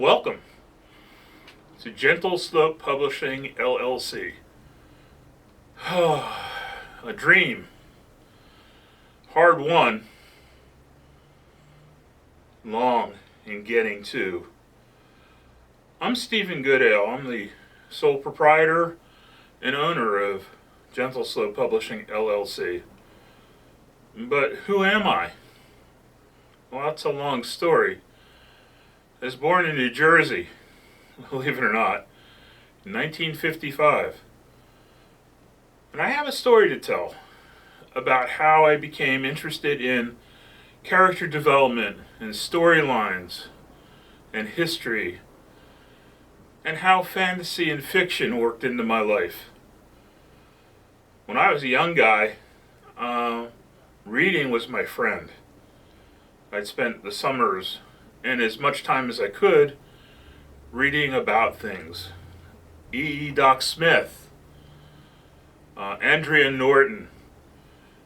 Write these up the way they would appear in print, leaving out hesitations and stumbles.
Welcome to Gentle Slope Publishing LLC. A dream, hard won, long in getting to. I'm Stephen Goodale. I'm the sole proprietor and owner of Gentle Slope Publishing LLC. But who am I? Well, that's a long story. I was born in New Jersey, believe it or not, in 1955. And I have a story to tell about how I became interested in character development and storylines and history, and how fantasy and fiction worked into my life. When I was a young guy, reading was my friend. I'd spent the summers and as much time as I could reading about things. Doc Smith, Andrea Norton,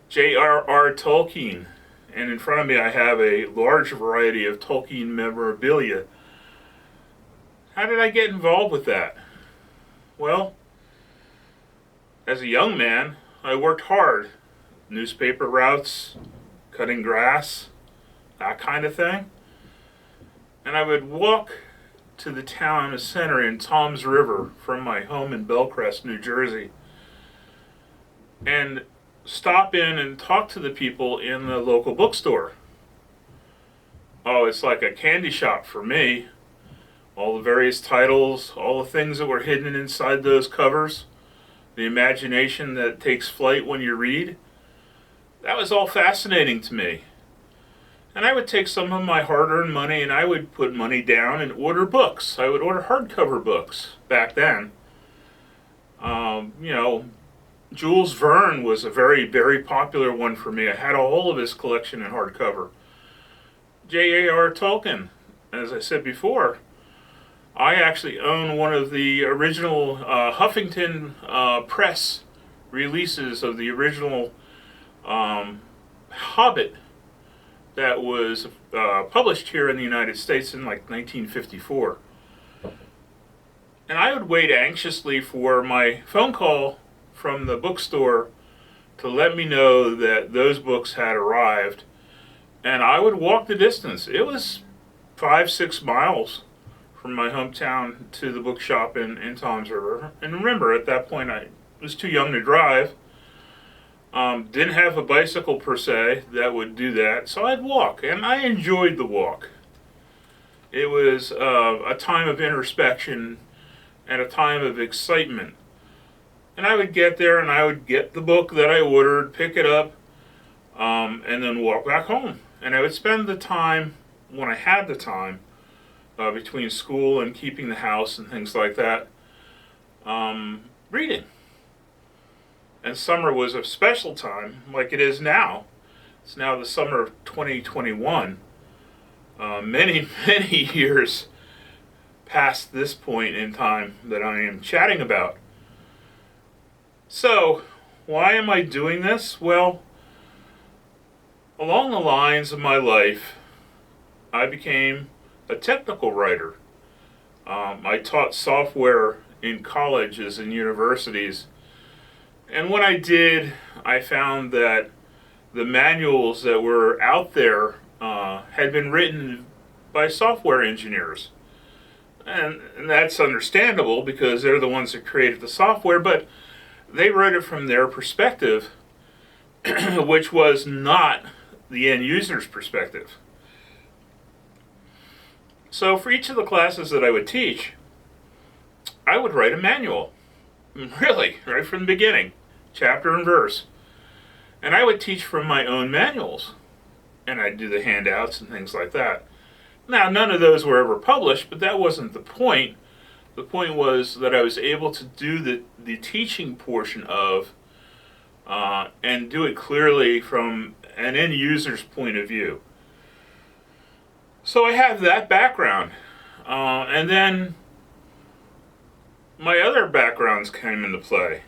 J.R.R. Tolkien, and in front of me I have a large variety of Tolkien memorabilia. How did I get involved with that? Well, as a young man, I worked hard. Newspaper routes, cutting grass, that kind of thing. And I would walk to the town center in Toms River from my home in Belcrest, New Jersey, and stop in and talk to the people in the local bookstore. Oh, it's like a candy shop for me. All the various titles, all the things that were hidden inside those covers, the imagination that takes flight when you read, that was all fascinating to me. And I would take some of my hard-earned money and I would put money down and order books. I would order hardcover books back then. Jules Verne was a very, very popular one for me. I had all of his collection in hardcover. J.R.R. Tolkien, as I said before, I actually own one of the original Huffington Press releases of the original Hobbit that was published here in the United States in like 1954. And I would wait anxiously for my phone call from the bookstore to let me know that those books had arrived. And I would walk the distance. It was 5-6 miles from my hometown to the bookshop in Toms River. And remember, at that point I was too young to drive. Didn't have a bicycle per se that would do that, so I'd walk, and I enjoyed the walk. It was a time of introspection and a time of excitement. And I would get there and I would get the book that I ordered, pick it up, and then walk back home. And I would spend the time, when I had the time, between school and keeping the house and things like that, reading. And summer was a special time, like it is now. It's now the summer of 2021. Many, many years past this point in time that I am chatting about. So, why am I doing this? Well, along the lines of my life, I became a technical writer. I taught software in colleges and universities. And when I did, I found that the manuals that were out there had been written by software engineers. And that's understandable because they're the ones that created the software, but they wrote it from their perspective, which was not the end user's perspective. So for each of the classes that I would teach, I would write a manual. Really, right from the beginning, chapter and verse. And I would teach from my own manuals. And I'd do the handouts and things like that. Now, none of those were ever published, but that wasn't the point. The point was that I was able to do the teaching portion of, and do it clearly from an end user's point of view. So I have that background. And then my other backgrounds came into play.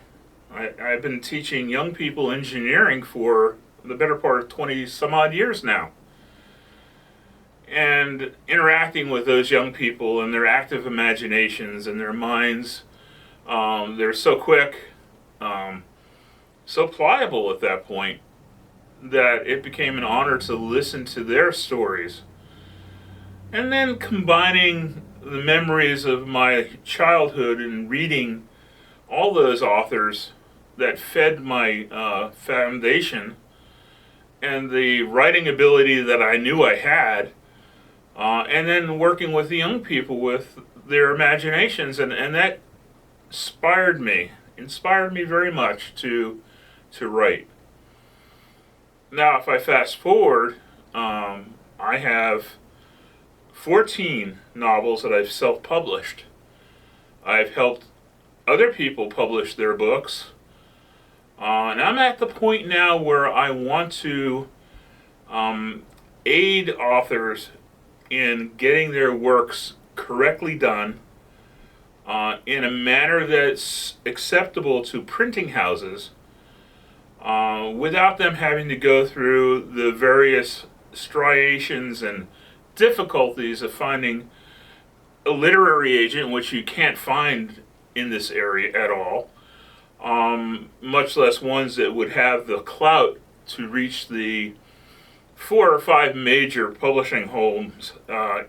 I've been teaching young people engineering for the better part of 20 some odd years now. and interacting with those young people and their active imaginations and their minds. They're so quick, so pliable at that point, that it became an honor to listen to their stories. And then combining the memories of my childhood and reading all those authors that fed my foundation and the writing ability that I knew I had, and then working with the young people with their imaginations, and that inspired me very much to write. Now, if I fast forward, I have 14 novels that I've self-published. I've helped other people publish their books. And I'm at the point now where I want to aid authors in getting their works correctly done in a manner that's acceptable to printing houses, without them having to go through the various striations and difficulties of finding a literary agent, which you can't find in this area at all, much less ones that would have the clout to reach the 4 or 5 major publishing homes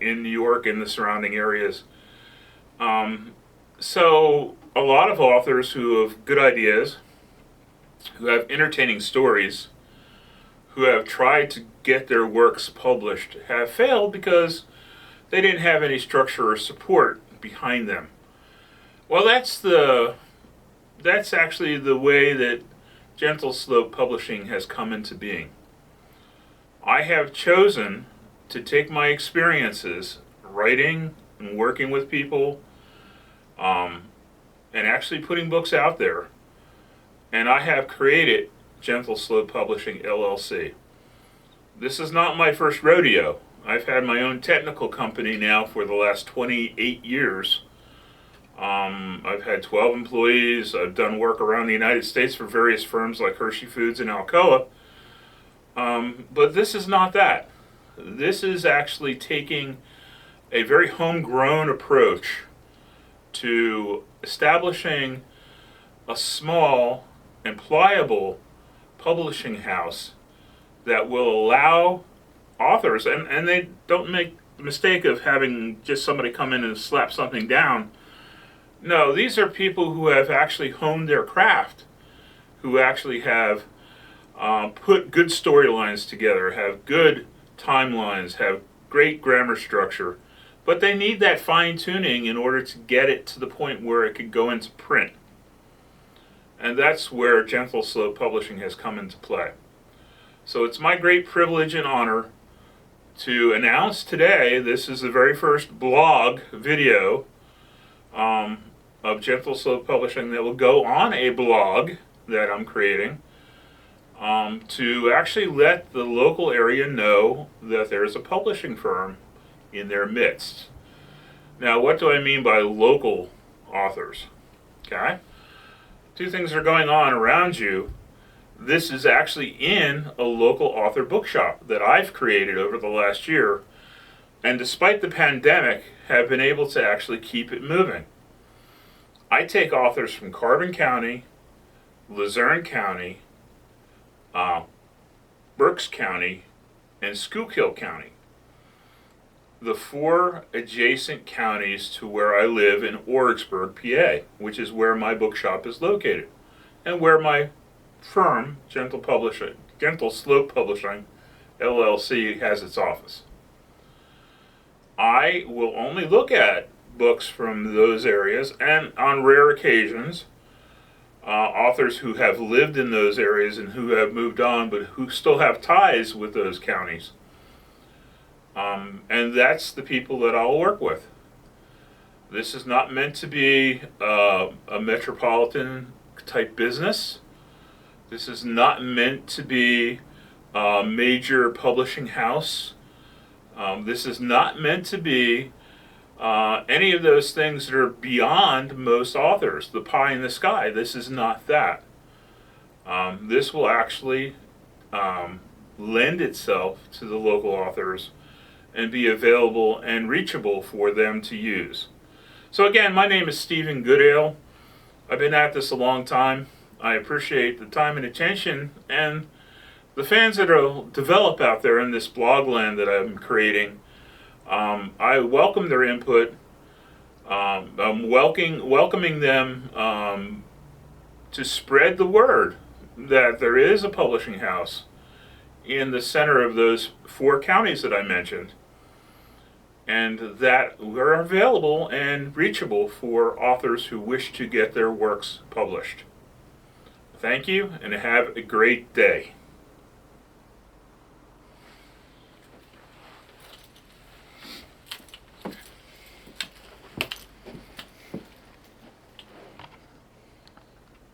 in New York and the surrounding areas. So a lot of authors who have good ideas, who have entertaining stories, who have tried to get their works published, have failed because they didn't have any structure or support behind them. Well, that's actually the way that Gentle Slope Publishing has come into being. I have chosen to take my experiences writing and working with people, and actually putting books out there, and I have created Gentle Slope Publishing LLC. This is not my first rodeo. I've had my own technical company now for the last 28 years. I've had 12 employees. I've done work around the United States for various firms like Hershey Foods and Alcoa. But this is not that. This is actually taking a very homegrown approach to establishing a small and pliable publishing house that will allow authors, and they don't make the mistake of having just somebody come in and slap something down. No, these are people who have actually honed their craft, who actually have put good storylines together, have good timelines, have great grammar structure, but they need that fine-tuning in order to get it to the point where it could go into print. And that's where Gentle Slope Publishing has come into play. So it's my great privilege and honor to announce today, this is the very first blog video of Gentle Slope Publishing that will go on a blog that I'm creating, to actually let the local area know that there's a publishing firm in their midst. Now, what do I mean by local authors? Okay? 2 things are going on around you. This is actually in a local author bookshop that I've created over the last year, and despite the pandemic, have been able to actually keep it moving. I take authors from Carbon County, Luzerne County, Berks County, and Schuylkill County, the 4 adjacent counties to where I live in Orricksburg, PA, which is where my bookshop is located, and where my firm, Gentle Slope Publishing LLC, has its office. I will only look at books from those areas, and on rare occasions, authors who have lived in those areas and who have moved on, but who still have ties with those counties. And that's the people that I'll work with. This is not meant to be a metropolitan type business. This is not meant to be a major publishing house. This is not meant to be any of those things that are beyond most authors, the pie in the sky. This is not that. This will actually lend itself to the local authors and be available and reachable for them to use. So again, my name is Stephen Goodale. I've been at this a long time. I appreciate the time and attention and the fans that will develop out there in this blog land that I'm creating. I welcome their input. I'm welcoming them to spread the word that there is a publishing house in the center of those 4 counties that I mentioned, and that we're available and reachable for authors who wish to get their works published. Thank you, and have a great day.